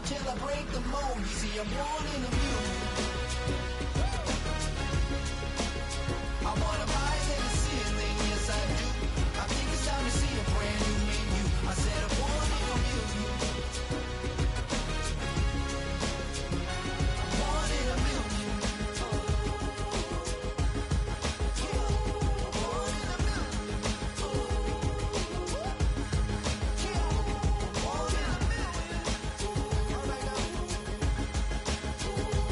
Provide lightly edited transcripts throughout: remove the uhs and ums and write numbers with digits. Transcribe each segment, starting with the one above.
till I break the mold. You see, I'm born in a million. I want them higher than the ceiling, yes I do. I think it's time to see a brand new menu. I said I'm born in a million. I'm born in a million. I'm born in a million. Born in a million. All right now.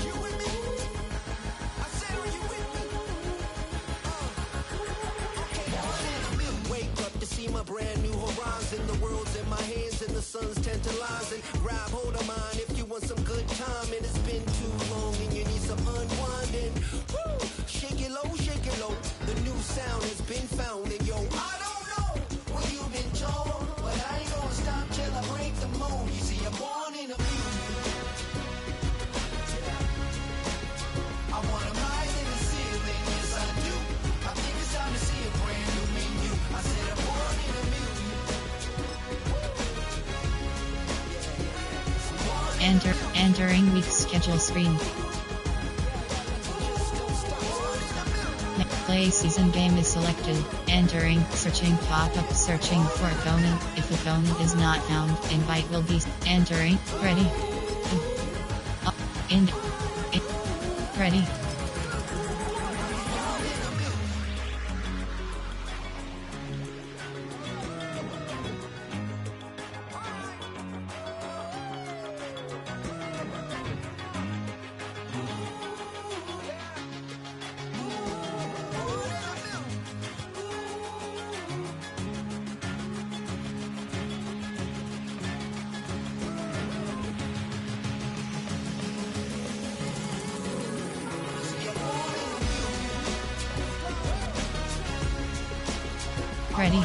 You with me? I said, are you with me? Wake up to see my brand new horizon. The world's in my hands and the sun's tantalizing. Grab hold of mine if you want some good time. And it's been too long and you need some unwinding. Woo! Shake it low, shake it low. The new sound has been found. And yo, I don't know what you've been told, but I ain't gonna stop till I break the mold. You see, I'm born in a million. I want them higher than the ceiling, yes I do. I think it's time to see a brand new menu. I said I'm born in a million. Entering week's schedule screen. Play season game is selected. Entering, searching pop-up, searching for opponent. If opponent is not found, invite will be entering. Ready. Ready. Ready.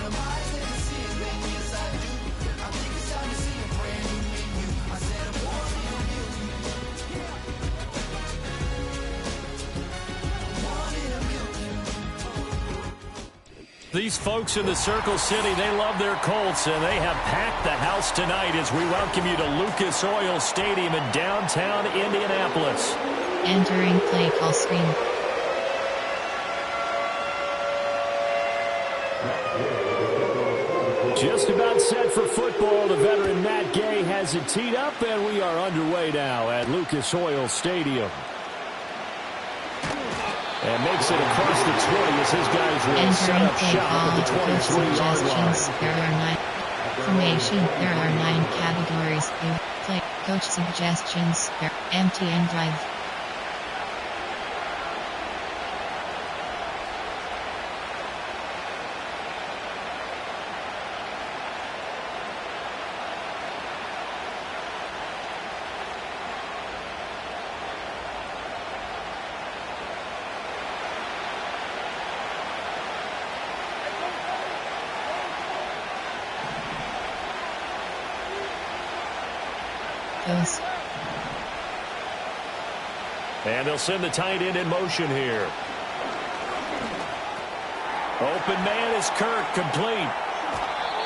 These folks in the Circle City, they love their Colts, and they have packed the house tonight as we welcome you to Lucas Oil Stadium in downtown Indianapolis. Entering play call screen. Just about set for football. The veteran Matt Gay has it teed up, and we are underway now at Lucas Oil Stadium. And makes it across the 20 as his guys will set up shop at the 23-yard line. There are 9 formation. There are 9 categories. Play coach suggestions. Empty and drive. And they'll send the tight end in motion here. Open man is Kirk, complete.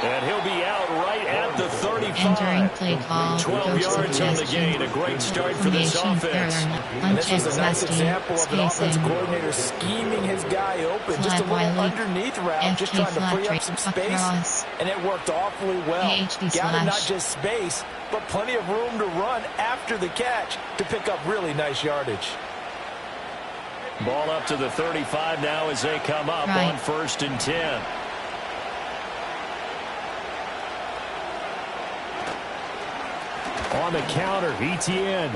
And he'll be out right at the 35. Entering play call. 12 yards on the gain. A great start for this offense. And this was a nice example of an offensive coordinator scheming his guy open. Just a little underneath route, just trying to free up some space. And it worked awfully well. Gathered not just space, but plenty of room to run after the catch to pick up really nice yardage. Ball up to the 35 now as they come up on 1st and 10. On the counter, Etienne.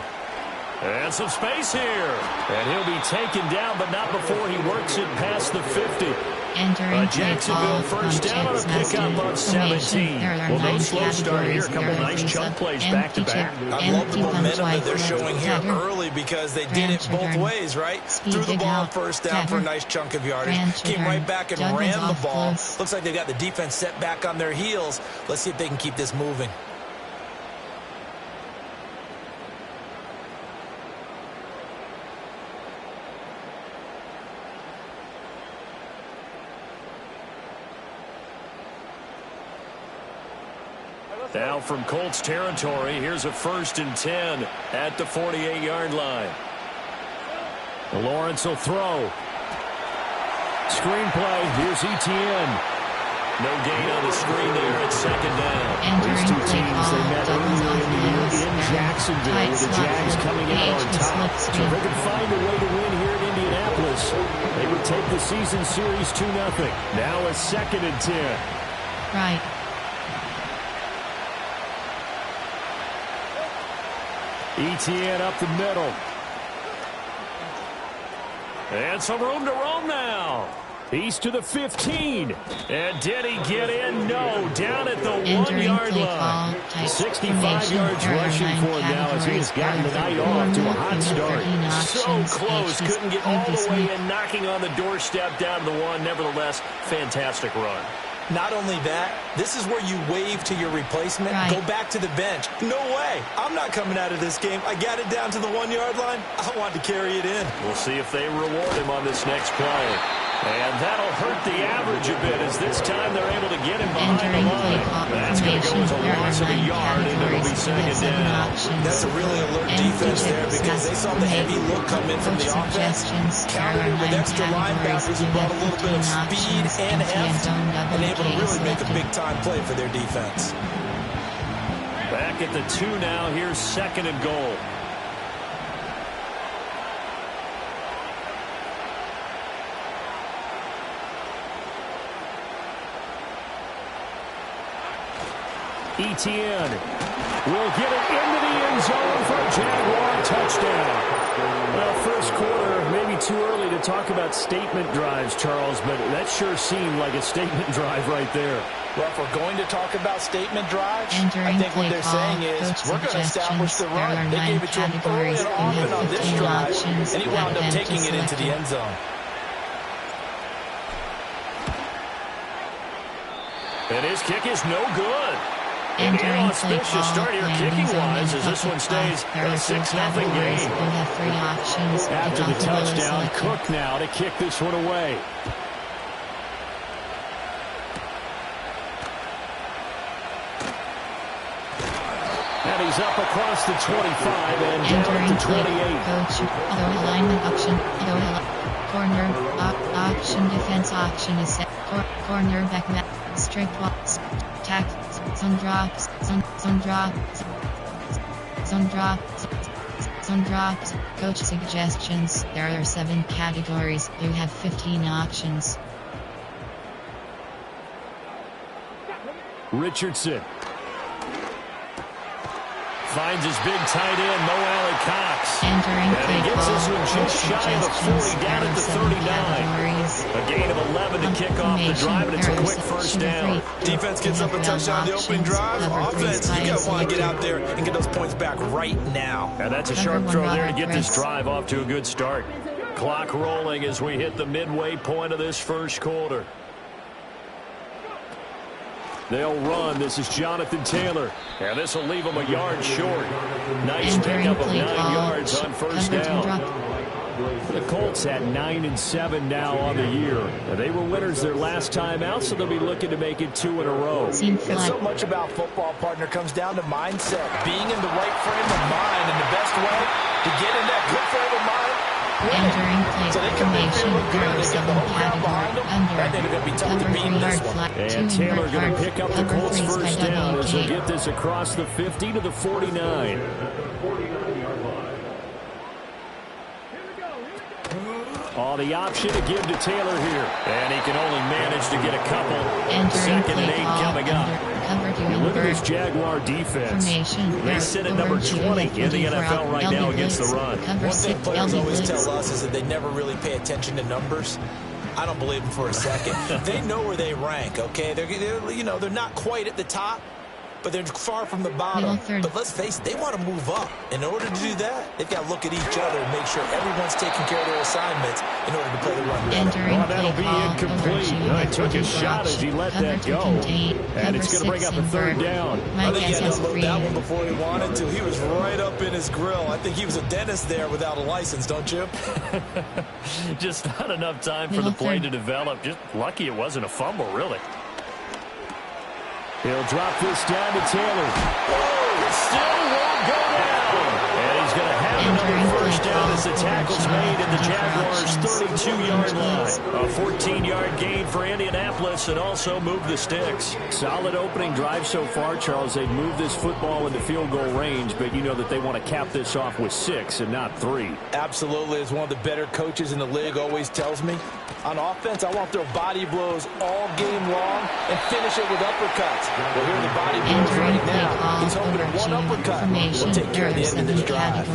And some space here. And he'll be taken down, but not before he works it past the 50. Entering Jacksonville first down on a pickup on 17. Well, no slow start here. A couple nice chunk plays back to back. I love the momentum that they're showing here early because they did it both ways, right? Threw the ball on first down for a nice chunk of yardage. Came right back and ran the ball. Looks like they've got the defense set back on their heels. Let's see if they can keep this moving. Now from Colts territory, here's a 1st and 10 at the 48-yard line. Lawrence will throw. Screenplay. Here's Etienne. No gain on the screen there at 2nd down. These two teams, they met earlier in the year in Jacksonville with the Jags coming out on top. So if they can find a way to win here in Indianapolis, they would take the season series 2-0. Now a 2nd and 10. Right. Etienne up the middle. And some room to roam now. He's to the 15. And did he get in? No. Down at the 1-yard line. 65 yards rushing for him now as he has gotten the night off to a hot start. So close. Couldn't get all the way in, knocking on the doorstep down to the 1. Nevertheless, fantastic run. Not only that, this is where you wave to your replacement, go back to the bench. No way. I'm not coming out of this game. I got it down to the 1-yard line. I want to carry it in. We'll see if they reward him on this next play. And that'll hurt the average a bit as this time they're able to get him behind the line. That's going to go as a loss of a yard, and it'll be 2nd down. That's a really alert defense there because they saw the heavy look come in from the offense. Countered it with extra linebackers who brought a little bit of speed and heft and able to really make a big-time play for their defense. Back at the 2 now. Here's 2nd and goal. Etienne will get it into the end zone for a Jaguar touchdown. Well, first quarter, maybe too early to talk about statement drives, Charles, but that sure seemed like a statement drive right there. Well, if we're going to talk about statement drives, I think what they're saying is we're going to establish the run. They gave it to him early and often on this drive, and he wound up taking it into the end zone. And his kick is no good. An inauspicious start here kicking-wise as this one stays a 6-0 game. After the touchdown, Cook now to kick this one away. And he's up across the 25 and down to 28. Coach, alignment option, corner, option, defense option is set. Corner back, strict walks, tack, some drops, some drops, some drops, some drops. Coach suggestions. There are 7 categories. You have 15 options. Richardson finds his big tight end, Mo Alley-Cox. Entering and he gets this one just shy of the 40, down at the 39. A gain of 11 to kick off the drive, and it's a quick first down. Defense gets up a touchdown the opening drive. Offense, you got to want to get out there and get those points back right now. And that's a sharp throw there to get this drive off to a good start. Clock rolling as we hit the midway point of this first quarter. They'll run. This is Jonathan Taylor. And this will leave him a yard short. Nice pickup of 9 yards on first down. The Colts had 9-7 now on the year. They were winners their last time out, so they'll be looking to make it 2 in a row. And so much about football, partner, comes down to mindset. Being in the right frame of mind, and the best way to get in that good frame of mind. Entering play formation, there are 7 categories under, cover 3 yard flat, 2 and Taylor going to pick up the cover Colts 3 first down as he'll get this across the 50 to the 49. Oh, the option to give to Taylor here. And he can only manage to get a couple. Entering 2nd and 8 coming up. Look at this Jaguar defense. They sit at number 20 in the NFL right now against the run. One thing players always tell us is that they never really pay attention to numbers. I don't believe them for a second. They know where they rank, okay? They're not quite at the top, but they're far from the bottom. But let's face it, they want to move up. In order to do that, they've got to look at each other and make sure everyone's taking care of their assignments in order to play the run. Well, that'll be incomplete. I took a shot as he let that go. And it's going to bring up a 3rd down. I think he had to load that one before he wanted to. He was right up in his grill. I think he was a dentist there without a license, don't you? Just not enough time for the play to develop. Just lucky it wasn't a fumble, really. He'll drop this down to Taylor. Oh, it still won't go down. And he's going to have another first down as the tackle's made at the Jaguars' 32-yard line. A 14-yard gain for Indianapolis and also move the sticks. Solid opening drive so far, Charles. They've moved this football into field goal range, but you know that they want to cap this off with 6 and not 3. Absolutely. As one of the better coaches in the league always tells me, on offense, I want to throw body blows all game long and finish it with uppercuts. Well, here are the body blows right now. He's hoping that one uppercut will take care of the end of this drive.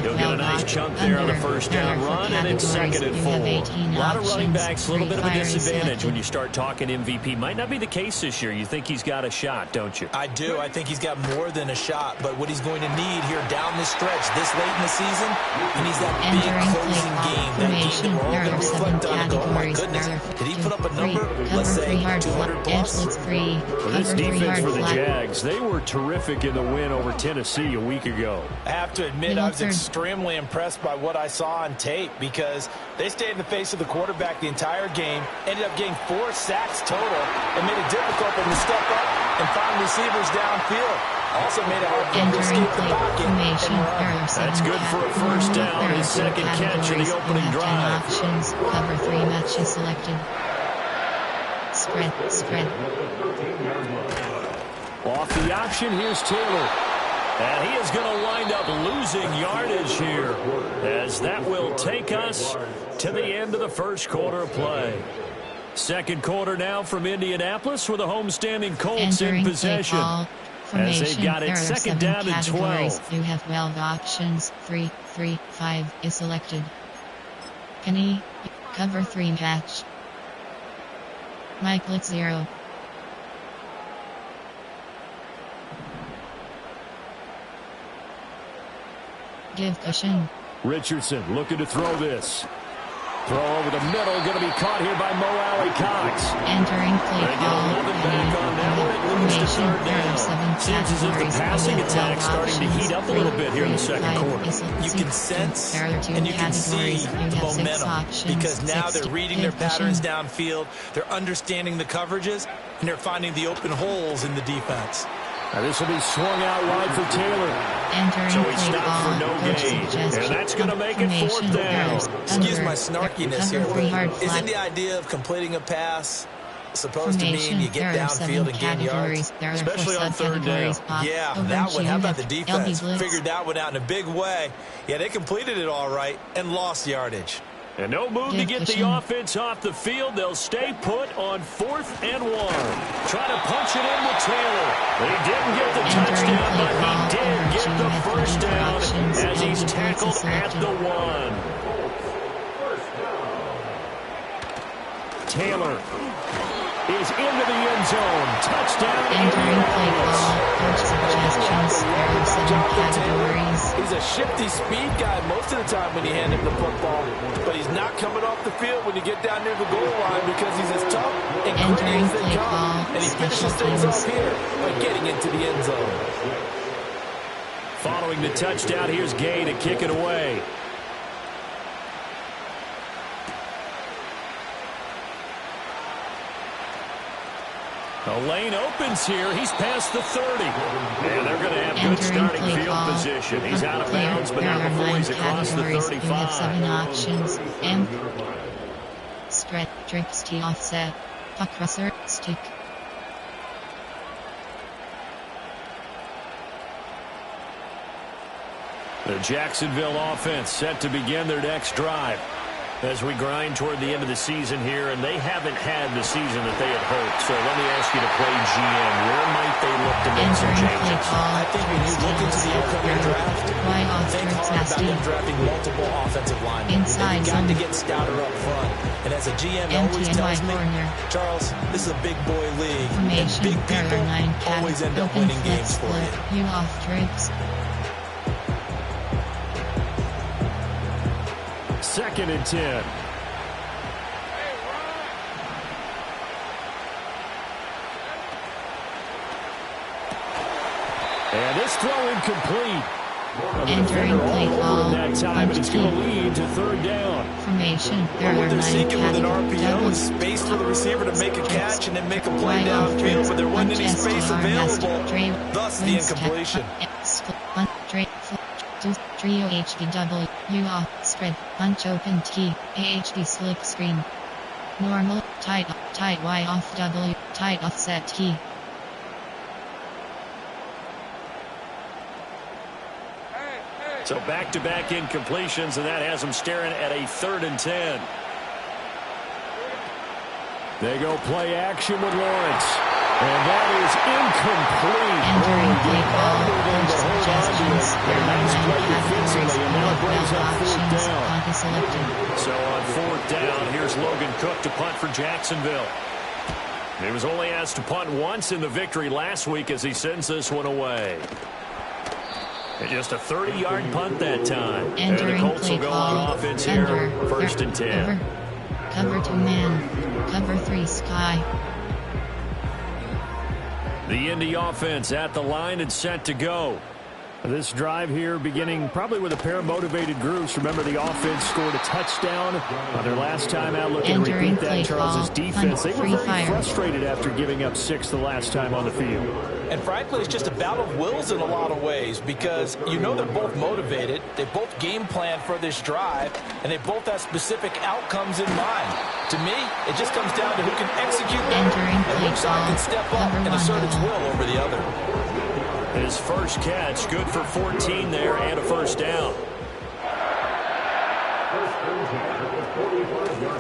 He'll get a nice chunk there on the first down run, and it's 2nd and 4. A lot of running backs, a little bit of a disadvantage when you start talking MVP. Might not be the case this year. You think he's got a shot, don't you? I do. I think he's got more than a shot, but what he's going to need here down this stretch this late in the season, he needs that big closing game. That game that we're all going to reflect on and go, oh my goodness, did he put up a number, let's say, 200 plus? Well, this defense for the Jags, they were terrific in the win over Tennessee a week ago. I have to admit, I was extremely impressed by what I saw on tape because they stayed in the face of the quarterback the entire game, ended up getting 4 sacks total, and made it difficult for them to step up and find receivers downfield. Also made it hard for them to escape the pocket and run. That's good for a first down. His second catch in the opening drive. Options, cover 3 matches selected. Spread. Off the option, here's Taylor. And he is going to wind up losing yardage here, as that will take us to the end of the first quarter of play. Second quarter now from Indianapolis with the homestanding Colts in possession. As they've got it 2nd down and 12. You have 12 options. 3, 5 is selected. Penny, cover 3 match. Michael 0. Give cushion. Richardson looking to throw this. Throw over the middle, going to be caught here by Mo Alley-Cox. Entering play call. Formation, there are 7 Seems as if the passing attack starting to heat up a little bit here in the second quarter. You can sense and you can see the momentum because now they're reading their patterns downfield, they're understanding the coverages, and they're finding the open holes in the defense. Now this will be swung out wide for Taylor. So he stopped for no gain. And that's going to make it 4th down. Excuse my snarkiness here. Isn't the idea of completing a pass supposed to mean you get downfield and gain yards? Especially on 3rd down. Yeah, that one. How about the defense? Figured that one out in a big way. Yeah, they completed it all right and lost yardage. And no move to get the offense off the field. They'll stay put on 4th and 1. Try to punch it in with Taylor. He didn't get the touchdown, but he did get the first down as he's tackled at the 1. Taylor is into the end zone. Touchdown. Entering play call. Coach suggestions. There are 7 categories. He's a shifty speed guy most of the time when you hand him the football, but he's not coming off the field when you get down near the goal line because he's as tough and gritty as they come, and he finishes things off here by getting into the end zone. Following the touchdown, here's Gay to kick it away. The lane opens here. He's past the 30. And they're going to have good starting field position. He's out of bounds, but not before he's across the 35. You have 7 options. M. Spread, tricks, T offset, puck crosser, stick. The Jacksonville offense set to begin their next drive as we grind toward the end of the season here, and they haven't had the season that they had hoped. So let me ask you to play GM. Where might they look to make some changes? I think when you look into the upcoming draft, think hard about them drafting multiple offensive linemen. They've got to get stouter up front. And as a GM always tells me, Charles, this is a big boy league, and big people always end up winning games for you. You off trips. 2nd and 10. And this throw incomplete. Entering play call. That time, and it's going to lead to third down. Formation. There What are they're 9 seeking with an RPO double is space for the receiver to make a catch and then make a play downfield, but there wasn't any space available, thus the incompletion. Trio HDW, U-off, spread, punch open T, AHD slip screen. Normal, tight Y off W, tight offset T. So back-to-back incompletions, and that has them staring at a 3rd and 10. They go play action with Lawrence. And that is incomplete. Entering play call. First Suggestions. There are 9 categories. And now it brings up 4th down. Selected. So on 4th down, here's Logan Cook to punt for Jacksonville. He was only asked to punt once in the victory last week as he sends this one away. And just a 30-yard punt that time. Entering and the Colts play will go call. on offense here, 1st and 10. Cover 2 man. Cover 3 sky. The Indy offense at the line and set to go. This drive here beginning probably with a pair of motivated groups. Remember, the offense scored a touchdown on their last time out. Looking to repeat that. Charles' defense, they were very frustrated after giving up 6 the last time on the field. And frankly, it's just a battle of wills in a lot of ways because you know they're both motivated. They both game plan for this drive, and they both have specific outcomes in mind. To me, it just comes down to who can execute better and which side can step up and assert its will over the other. His first catch, good for 14 there and a 1st down.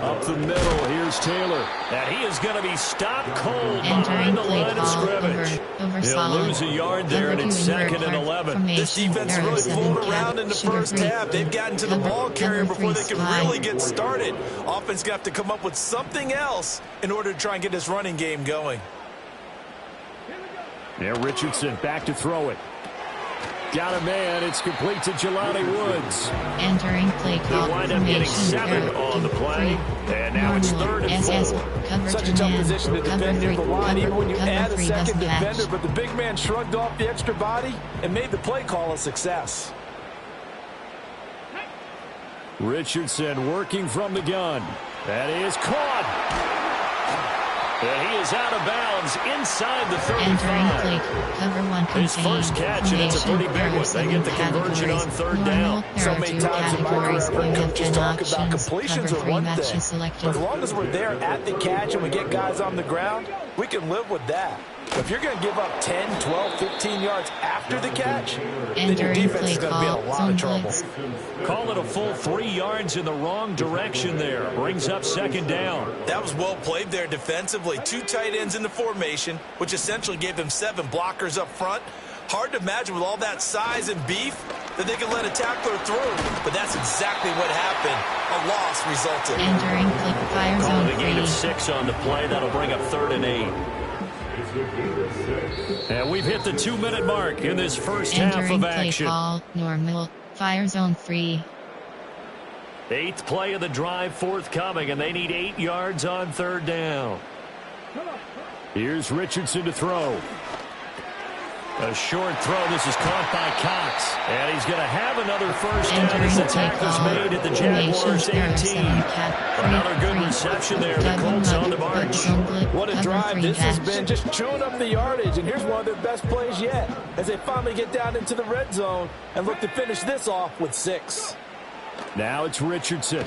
Up the middle, here's Taylor. And he is going to be stopped cold behind the line of scrimmage. He'll lose a yard there, and it's 2nd and 11. This defense really fooled around in the first half. They've gotten to the ball carrier before they can really get started. Offense going to have to come up with something else in order to try and get this running game going. Yeah, Richardson back to throw it. Got a man. It's complete to Jelani Woods. Entering play call. They wind up getting 7 on the play. And now it's 3rd and 4. Such a tough position to defend near the line, even when you add a second defender. But the big man shrugged off the extra body and made the play call a success. Richardson working from the gun. That is caught. And he is out of bounds inside the 35. Entering play, cover 1 contain. His first catch, and it's a pretty big one. They get the conversion on 3rd down. So many times in my career, I've heard coaches talk about completions are one thing. But as long as we're there at the catch and we get guys on the ground, we can live with that. But if you're going to give up 10, 12, 15 yards after the catch, then your defense is going to be in a lot of trouble. Call it a full 3 yards in the wrong direction there. Brings up 2nd down. That was well played there defensively. 2 tight ends in the formation, which essentially gave them 7 blockers up front. Hard to imagine with all that size and beef that they can let a tackler through. But that's exactly what happened. A loss resulted. Entering fire zone. A gain of 6 on the play. That'll bring up 3rd and 8. And we've hit the 2-minute mark in this first half of action. Play call, normal, fire zone 3. 8th play of the drive forthcoming, and they need 8 yards on 3rd down. Here's Richardson to throw. A short throw. This is caught by Cox. And he's going to have another first down as the tackle's made at the Jaguars 18. Another good reception there. The Colts on the march. What a drive this has been. Just chewing up the yardage. And here's one of their best plays yet as they finally get down into the red zone and look to finish this off with 6. Now it's Richardson.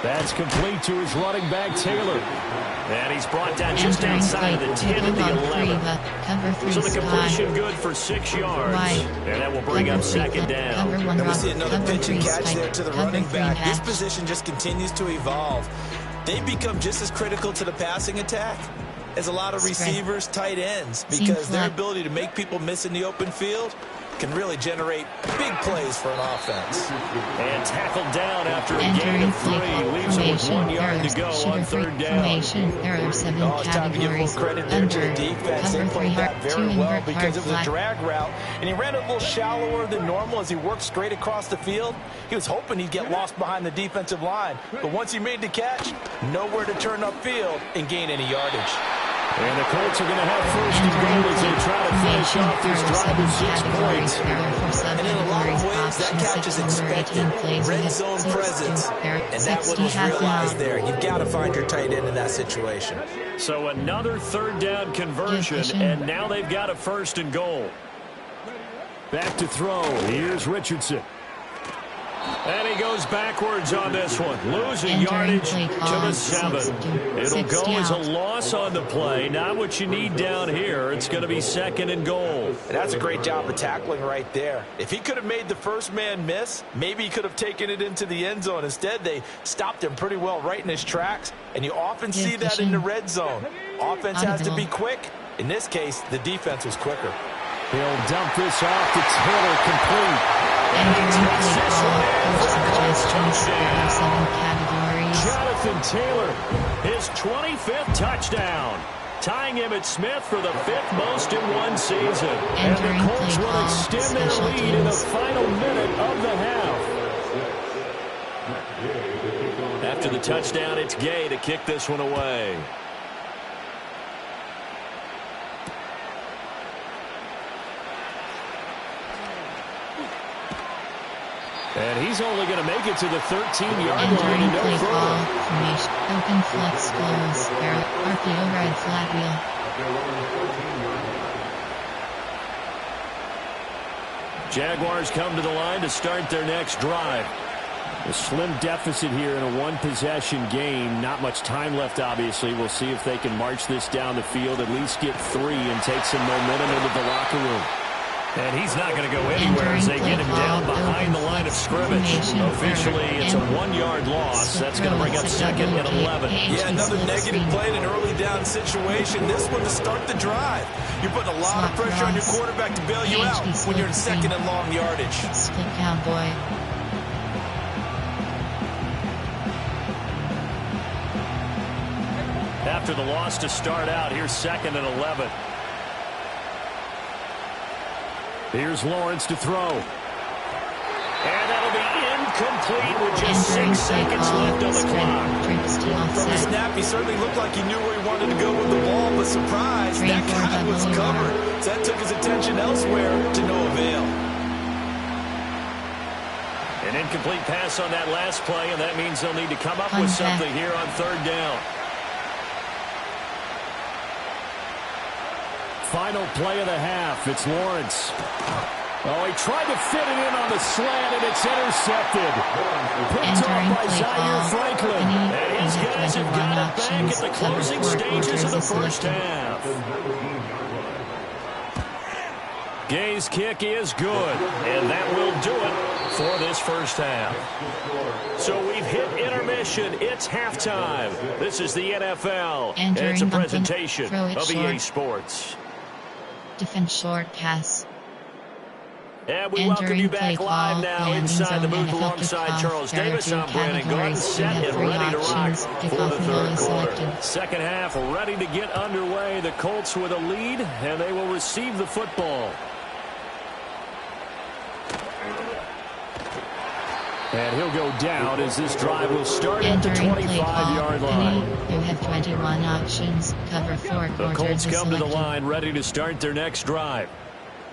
That's complete to his running back, Taylor. And he's brought down just outside of the 10 and the 11. So the completion good for 6 yards. And that will bring up 2nd down. And we see another pitch and catch there to the running back. This position just continues to evolve. They become just as critical to the passing attack as a lot of receivers, tight ends, because their ability to make people miss in the open field can really generate big plays for an offense. And tackled down after a gain of 3. Leaves him with 1 yard to go on 3rd down. There are 7 it's time to give a little credit there to the defense. They played that very well because it was a drag route. And he ran a little shallower than normal as he worked straight across the field. He was hoping he'd get lost behind the defensive line. But once he made the catch, nowhere to turn upfield and gain any yardage. And the Colts are going to have first and goal as they try to finish off this drive with 6 points. And in a lot of ways, that catch is expected. Red zone presence. And that one was realized there. You've got to find your tight end in that situation. So another third down conversion, and now they've got a first and goal. Back to throw. Here's Richardson. And he goes backwards on this one. Losing yardage to the 7. It'll go as a loss on the play. Not what you need down here. It's going to be second and goal. And that's a great job of tackling right there. If he could have made the first man miss, maybe he could have taken it into the end zone. Instead, they stopped him pretty well right in his tracks. And you often see that in the red zone. Offense has to be quick. In this case, the defense was quicker. He'll dump this off to Taylor, complete. Jonathan Taylor, his 25th touchdown, tying him at Smith for the 5th most in one season. And the Colts will extend their lead in the final minute of the half. After the touchdown, it's Gay to kick this one away. And he's only going to make it to the 13-yard line and no further. Open flex close. RPO red flat wheel. Jaguars come to the line to start their next drive. A slim deficit here in a one-possession game. Not much time left, obviously. We'll see if they can march this down the field, at least get 3 and take some momentum into the locker room. And he's not going to go anywhere as they get him down behind the line of scrimmage. Officially, it's a 1-yard loss. That's going to bring up second and 11. Yeah, another negative play in an early down situation. This one to start the drive. You're putting a lot of pressure on your quarterback to bail you out when you're in second and long yardage. Split cowboy. After the loss to start out, here's second and 11. Here's Lawrence to throw. And that'll be incomplete with just 6 seconds left on the clock. From the snap, he certainly looked like he knew where he wanted to go with the ball, but surprise, that guy was covered. So that took his attention elsewhere to no avail. An incomplete pass on that last play, and that means they'll need to come up with something here on third down. Final play of the half. It's Lawrence. Oh, he tried to fit it in on the slant, and it's intercepted. Picked off by Zaire Franklin. And his guys have got it back at the closing stages of the first half. Gay's kick is good, and that will do it for this first half. So we've hit intermission. It's halftime. This is the NFL, and it's a presentation of EA Sports. Defense short pass. And we welcome you back live now inside the booth alongside Charles Davis. I'm Brandon Gordon, set and ready to rock for the third quarter. Second half ready to get underway. The Colts with a lead, and they will receive the football. And he'll go down as this drive will start at the 25-yard line. You have 21 options. Cover 4 quarters. The Colts come to the line ready to start their next drive.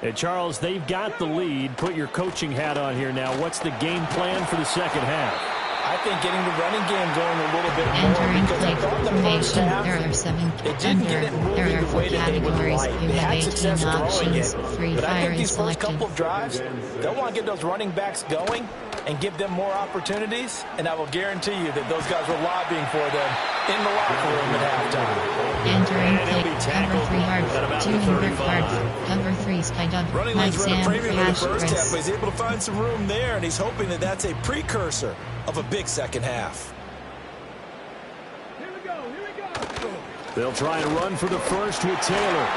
And Charles, they've got the lead. Put your coaching hat on here now. What's the game plan for the second half? I think getting the running game going a little bit more, because I thought the first half, it didn't get it moving the way that they would like. They had success throwing it, but I think these first couple of drives, they'll want to get those running backs going and give them more opportunities, and I will guarantee you that those guys were lobbying for them in the locker room at halftime. Entering play, cover 3 hard, 200 hard, cover 3 sky dub, running lanes run a premium in the first half, but he's able to find some room there, and he's hoping that that's a precursor of a big second half. They'll try and run for the first with Taylor.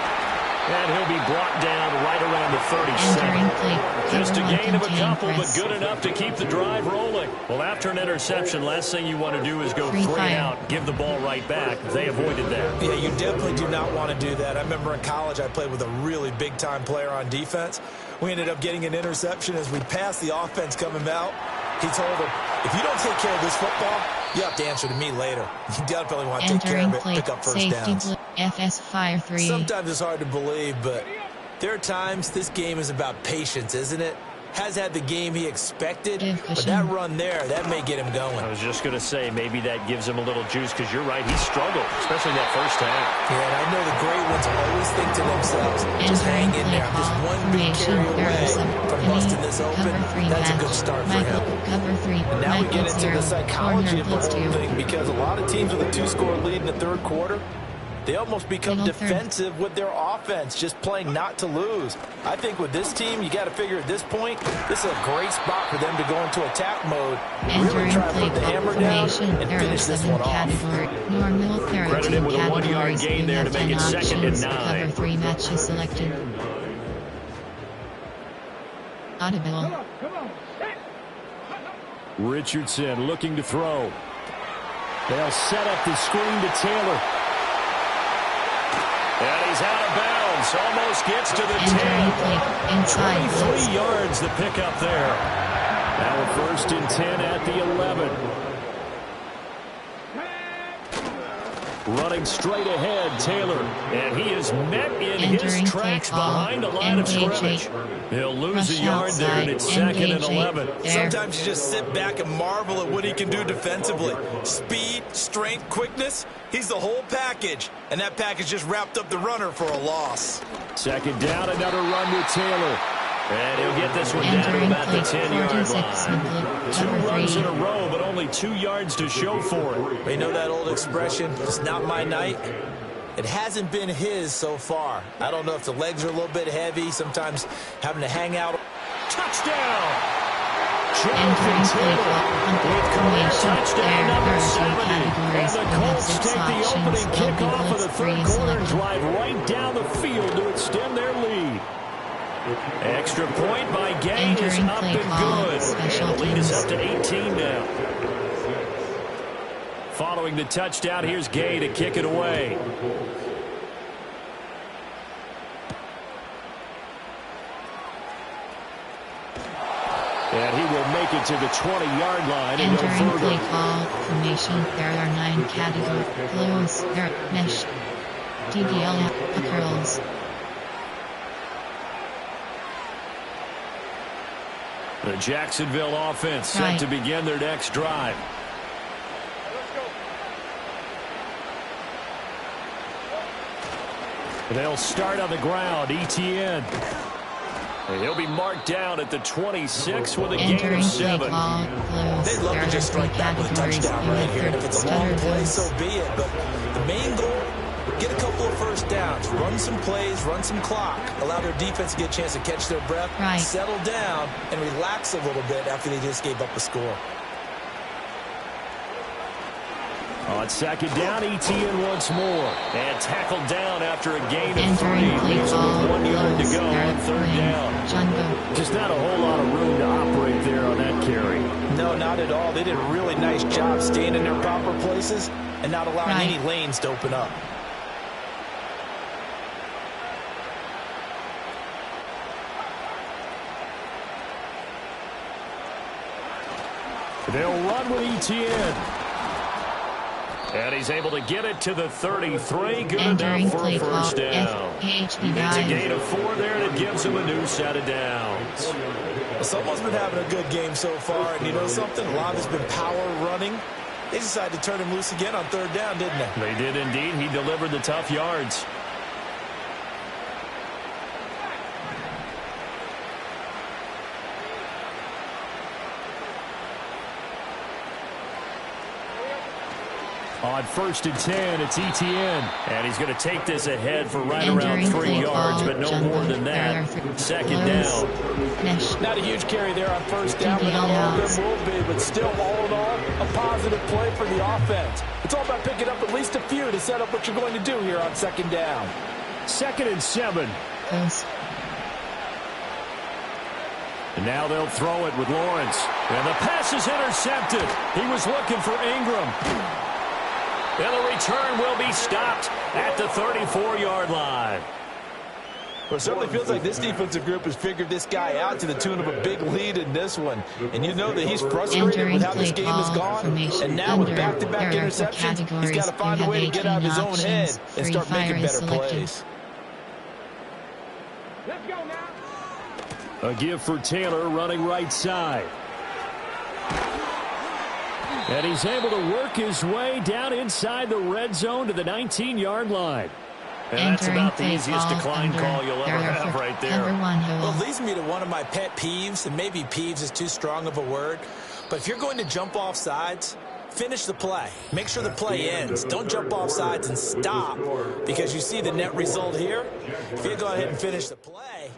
And he'll be brought down right around the 37. Just a gain of a couple, but good enough to keep the drive rolling. Well, after an interception, last thing you want to do is go 3 and out, give the ball right back. They avoided that. Yeah, you definitely do not want to do that. I remember in college I played with a really big-time player on defense. We ended up getting an interception as we passed the offense coming out. He told him, if you don't take care of this football, you have to answer to me later. You definitely want to take care of it, pick up first downs. FS Fire 3. Sometimes it's hard to believe, but there are times this game is about patience, isn't it? Has had the game he expected, but that run there, that may get him going. I was just going to say, maybe that gives him a little juice, because you're right, he struggled, especially in that first half. Yeah, and I know the great ones always think to themselves, just hang in there. I'm just one big carry away from busting this open. That's a good start for him. Cover 3. And now we get into the psychology of the whole thing, because a lot of teams with a 2-score lead in the third quarter, they almost become defensive with their offense, just playing not to lose. I think with this team, you got to figure at this point, this is a great spot for them to go into attack mode, really try to put the hammer down and finish this one off. Credit him with a 1-yard gain there to make it 2nd and 9. Cover 3 matches selected. Audible. Richardson looking to throw. They'll set up the screen to Taylor. And he's out of bounds. Almost gets to the 10. 23 yards the pickup there. Now a 1st and 10 at the 11. Running straight ahead, Taylor. And he is met in his tracks behind the line of scrimmage. He'll lose a yard there, and it's 2nd and 11. Sometimes you just sit back and marvel at what he can do defensively. Speed, strength, quickness. He's the whole package. And that package just wrapped up the runner for a loss. 2nd down, another run with Taylor. And he'll get this one down to about the 10-yard line. 2 runs in a row, but only 2 yards to show for it. You know that old expression, it's not my night? It hasn't been his so far. I don't know if the legs are a little bit heavy, sometimes having to hang out. Touchdown! Entering play touchdown number 7. And the Colts take the opening kickoff of the third quarter and drive right down the field to extend their lead. Extra point by Gay is up and good. And the lead is up to 18 now. Following the touchdown, here's Gay to kick it away. And he will make it to the 20-yard line and go further. Entering play call formation, there are 9 categories. Close, mesh, DDL, curls. The Jacksonville offense set to begin their next drive. They'll start on the ground. Etienne. And he'll be marked down at the 26 with a gain of 7. They'd love to just strike back with a touchdown right here. And if it's a long play, so be it. But the main goal, get a couple of first downs, run some plays, run some clock, allow their defense to get a chance to catch their breath, settle down, and relax a little bit after they just gave up a score. On 2nd down, Etienne once more. And tackled down after a gain of 3. Leaves him with 1 yard to go on 3rd down. Just not a whole lot of room to operate there on that carry. No, not at all. They did a really nice job staying in their proper places and not allowing any lanes to open up. They'll run with Etienne. And he's able to get it to the 33. Good enough for a first down. It's a gain of 4 there, and it gives him a new set of downs. Well, someone's been having a good game so far, and you know something? A lot has been power running. They decided to turn him loose again on 3rd down, didn't they? They did indeed. He delivered the tough yards. On 1st and 10, it's Etienne. And he's going to take this ahead for right around 3 yards, but no more than that. 2nd down. Not a huge carry there on 1st down, but not all of them will be. But still, all in all, a positive play for the offense. It's all about picking up at least a few to set up what you're going to do here on 2nd down. 2nd and 7. And now they'll throw it with Lawrence. And the pass is intercepted. He was looking for Ingram. And the return will be stopped at the 34-yard line. Well, it certainly feels like this defensive group has figured this guy out to the tune of a big lead in this one. And you know that he's frustrated with how this game has gone. And now with back-to-back interceptions, he's got to find a way to get out of his own head and start making better plays. Let's go now. A give for Taylor running right side. And he's able to work his way down inside the red zone to the 19-yard line. And that's about the easiest decline call you'll ever have right there. Well, it leads me to one of my pet peeves, and maybe peeves is too strong of a word, but if you're going to jump off sides, finish the play. Make sure the play ends. Don't jump off sides and stop, because you see the net result here. If you go ahead and finish the play,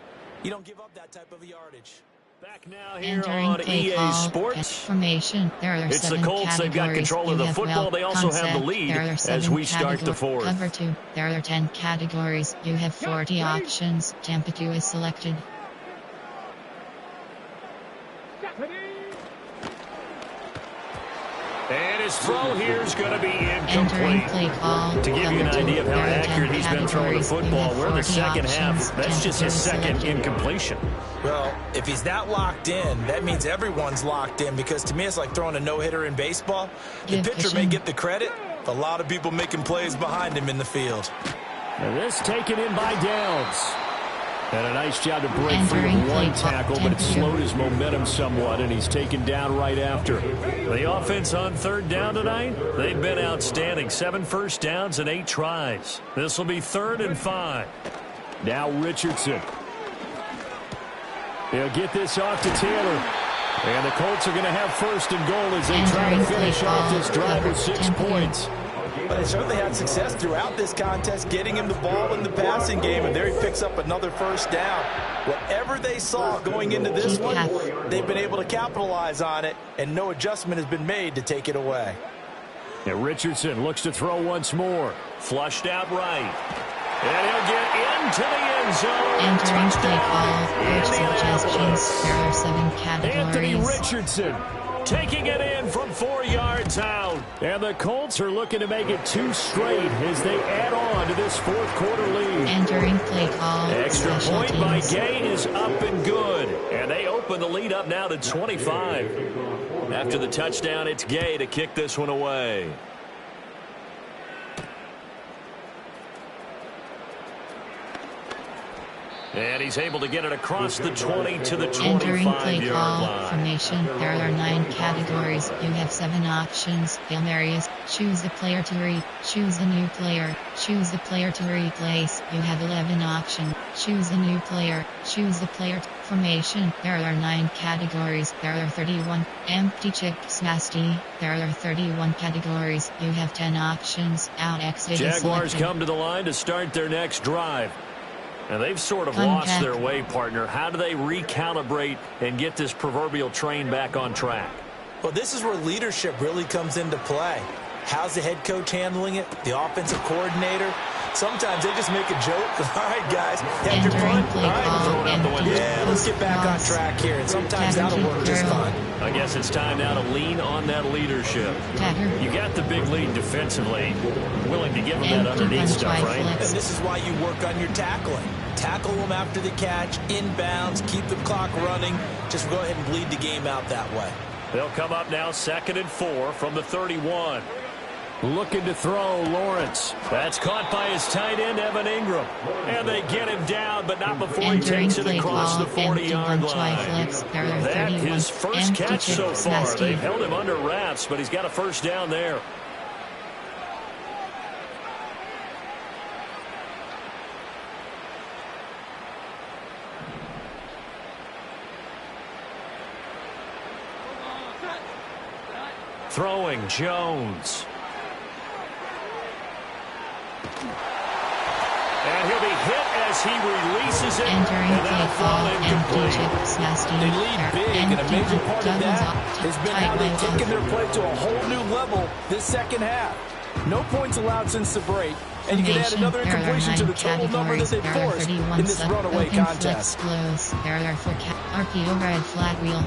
you don't give up that type of yardage. Back now here on EA Sports. Formation. It's the Colts. They've got control of the football. They also have the lead as we start the fourth. Cover 2. There are 10 categories. You have 40 options. Tampa 2 is selected. And his throw here is going to be incomplete. To give you an idea of how accurate he's been throwing the football, we're in the second half. That's just his second incompletion. Well, if he's that locked in, that means everyone's locked in, because to me it's like throwing a no-hitter in baseball. The pitcher may get the credit, but a lot of people making plays behind him in the field. And this taken in by Downs. And a nice job to break free of one tackle, but it slowed his momentum somewhat, and he's taken down right after. The offense on third down tonight, they've been outstanding. 7 first downs and 8 tries. This will be 3rd and 5. Now Richardson. He'll get this off to Taylor. And the Colts are going to have 1st and goal as they try to finish off this drive with 6 points. But they certainly had success throughout this contest, getting him the ball in the passing game, and there he picks up another 1st down. Whatever they saw going into this one, they've been able to capitalize on it, and no adjustment has been made to take it away. And Richardson looks to throw once more. Flushed out right. And he'll get into the end zone. Entering play call, suggestions. There are 7 categories. Anthony Richardson taking it in from 4 yards out. And the Colts are looking to make it 2 straight as they add on to this 4th quarter lead. Entering play call. Extra point by Gay is up and good. And they open the lead up now to 25. After the touchdown, it's Gay to kick this one away. And he's able to get it across the 20 to the 25-yard line. Formation. There are 9 categories. You have 7 options. Hail Marys. Choose the player to read. Choose a new player. Choose the player to replace. You have 11 options. Choose a new player. Choose the player. Formation. There are 9 categories. There are 31. Empty chip smasty. There are 31 categories. You have 10 options. Out exit. Jaguars come to the line to start their next drive. And they've sort of lost their way, partner. How do they recalibrate and get this proverbial train back on track? Well, this is where leadership really comes into play. How's the head coach handling it? The offensive coordinator? Sometimes they just make a joke. All right, guys, have your fun. All right, throw it out the window. Yeah, let's get back on track here. And sometimes that'll work just fine. I guess it's time now to lean on that leadership. You got the big lead defensively. Willing to give them that underneath stuff, right? And this is why you work on your tackling. Tackle them after the catch, inbounds, keep the clock running. Just go ahead and bleed the game out that way. They'll come up now 2nd and 4 from the 31. Looking to throw, Lawrence. That's caught by his tight end, Evan Ingram. And they get him down, but not before he takes it across the 40-yard line. That his first catch so far. They've held him under wraps, but he's got a 1st down there. Throwing, Jones. And he'll be hit as he releases it. Entering play call, they lead big, and a major part of that has been how they've taken their play to a whole new level this second half. No points allowed since the break, and you can add another incompletion to the total number that they've forced in this runaway contest. There are 4 RPO red flag wheel.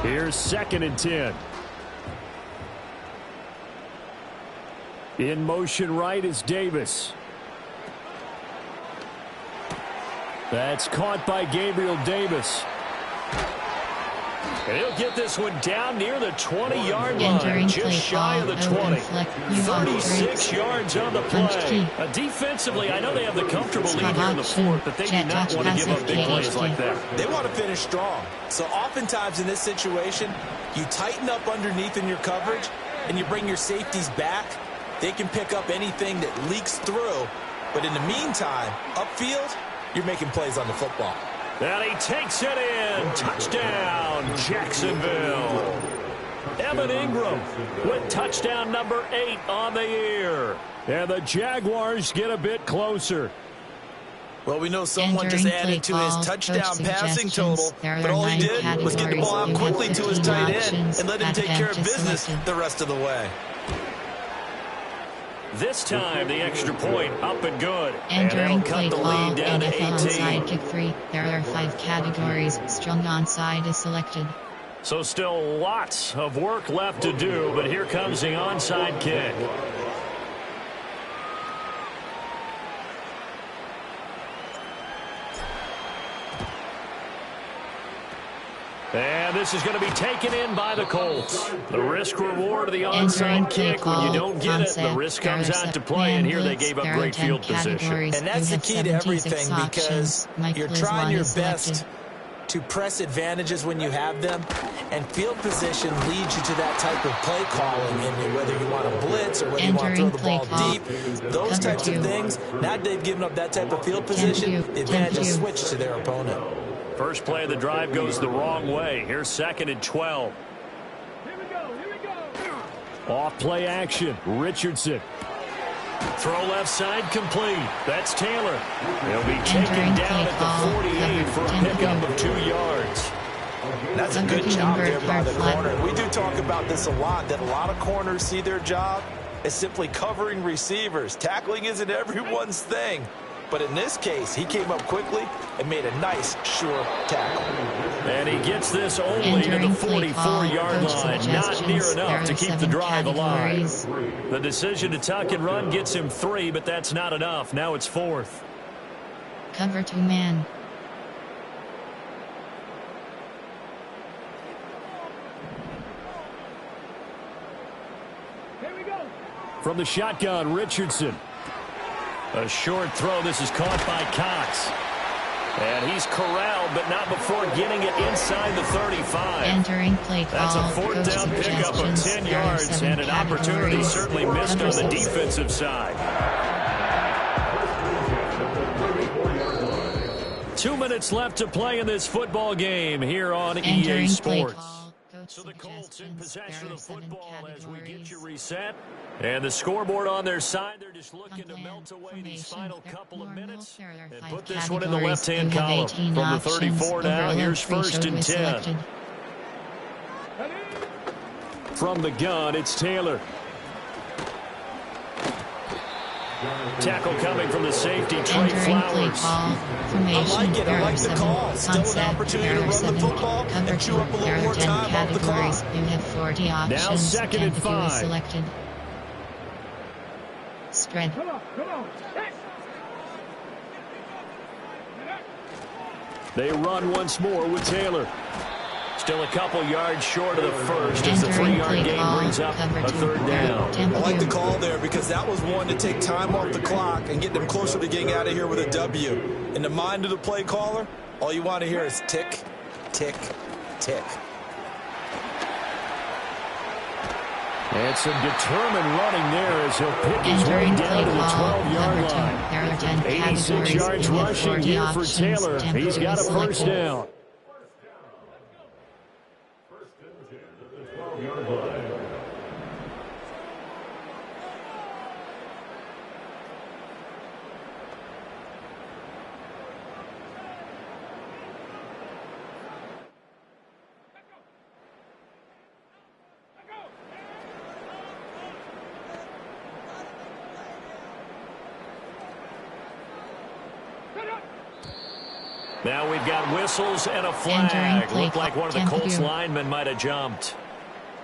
Here's 2nd and 10. In motion right is Davis. That's caught by Gabriel Davis. And he'll get this one down near the 20-yard line, just shy of the 20. 36 yards on the play. Defensively, I know they have the comfortable lead here in the fourth, but they do not want to give up big plays like that. They want to finish strong. So oftentimes in this situation, you tighten up underneath in your coverage, and you bring your safeties back. They can pick up anything that leaks through. But in the meantime, upfield, you're making plays on the football. And he takes it in. Touchdown, Jacksonville. Evan Ingram with touchdown number 8 on the year. And the Jaguars get a bit closer. Well, we know someone just added to his touchdown passing total, but all he did was get the ball out quickly to his tight end and let him take care of business the rest of the way. This time, the extra point up and good. Entering cut the lead down to 18. Onside kick 3. There are 5 categories. Strong onside is selected. So still lots of work left to do, but here comes the onside kick. And this is going to be taken in by the Colts. The risk reward of the onside kick. When you don't get it, the risk comes out to play. And here they gave up great field position. And that's the key to everything, because you're trying your best to press advantages when you have them. And field position leads you to that type of play calling. And whether you want to blitz or whether you want to throw the ball deep, those types of things. Now they've given up that type of field position, the advantage is switched to their opponent. First play of the drive goes the wrong way. Here's 2nd and 12. Here we go. Off play action. Richardson. Throw left side complete. That's Taylor. He'll be taken down at the 48 for a pickup of 2 yards. That's a good job there by the corner. We do talk about this a lot, that a lot of corners see their job as simply covering receivers. Tackling isn't everyone's thing. But in this case, he came up quickly and made a nice, sure tackle. And he gets this only to the 44-yard line. Not near enough to keep the drive alive. The decision to tuck and run gets him 3, but that's not enough. Now it's 4th. Cover 2 man. Here we go. From the shotgun, Richardson. A short throw. This is caught by Cox. And he's corralled, but not before getting it inside the 35. Entering play call. That's a 4th down pickup of 10 yards and an opportunity certainly missed on the defensive side. 2 minutes left to play in this football game here on EA Sports. So the Colts in possession of the football as we get you reset. And the scoreboard on their side, they're just looking to melt away these final couple of minutes and put this one in the left-hand column. From the 34 now, here's 1st and 10. From the gun, it's Taylor. Tackle coming from the safety, Trey Flowers. I like it. I like the call. Still an opportunity to run the football and chew up a little more time off the clock. You have 40 options. Now 2nd and 5. Selected. Spread. Come on. They run once more with Taylor. Still a couple yards short of the first as the 3-yard gain brings up a 3rd down. I like the call there because that was one to take time off the clock and get them closer to getting out of here with a W. In the mind of the play caller, all you want to hear is tick, tick, tick. And some determined running there as he'll pick his way down to the 12-yard line. 86 yards rushing here for Taylor. He's got a 1st down. Now we've got whistles and a flag. Looked like one of the Colts linemen might have jumped.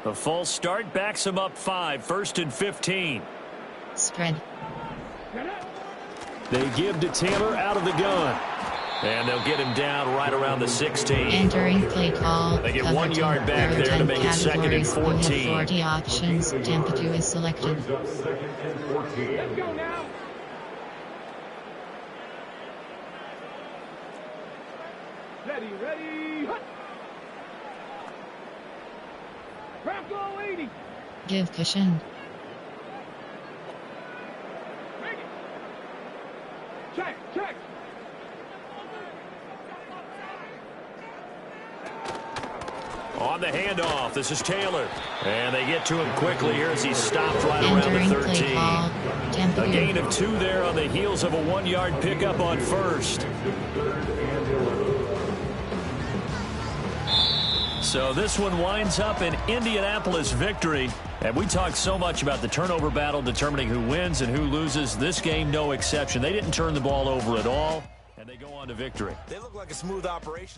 The false start backs him up 5, 1st and 15. Spread. They give to Taylor out of the gun. And they'll get him down right around the 16. Entering play call. They get 1 yard back there to make it 2nd and 14. 40 options. Tempo 2 is selected. Let's go now. Ready. Hut. Crack all 80. Give cushion. Make it. Check. On the handoff, this is Taylor. And they get to him quickly here as he's stopped right around the 13. A gain of 2 there on the heels of a 1 yard pickup on first. So this one winds up an Indianapolis victory. And we talked so much about the turnover battle determining who wins and who loses. This game, no exception. They didn't turn the ball over at all, and they go on to victory. They look like a smooth operation.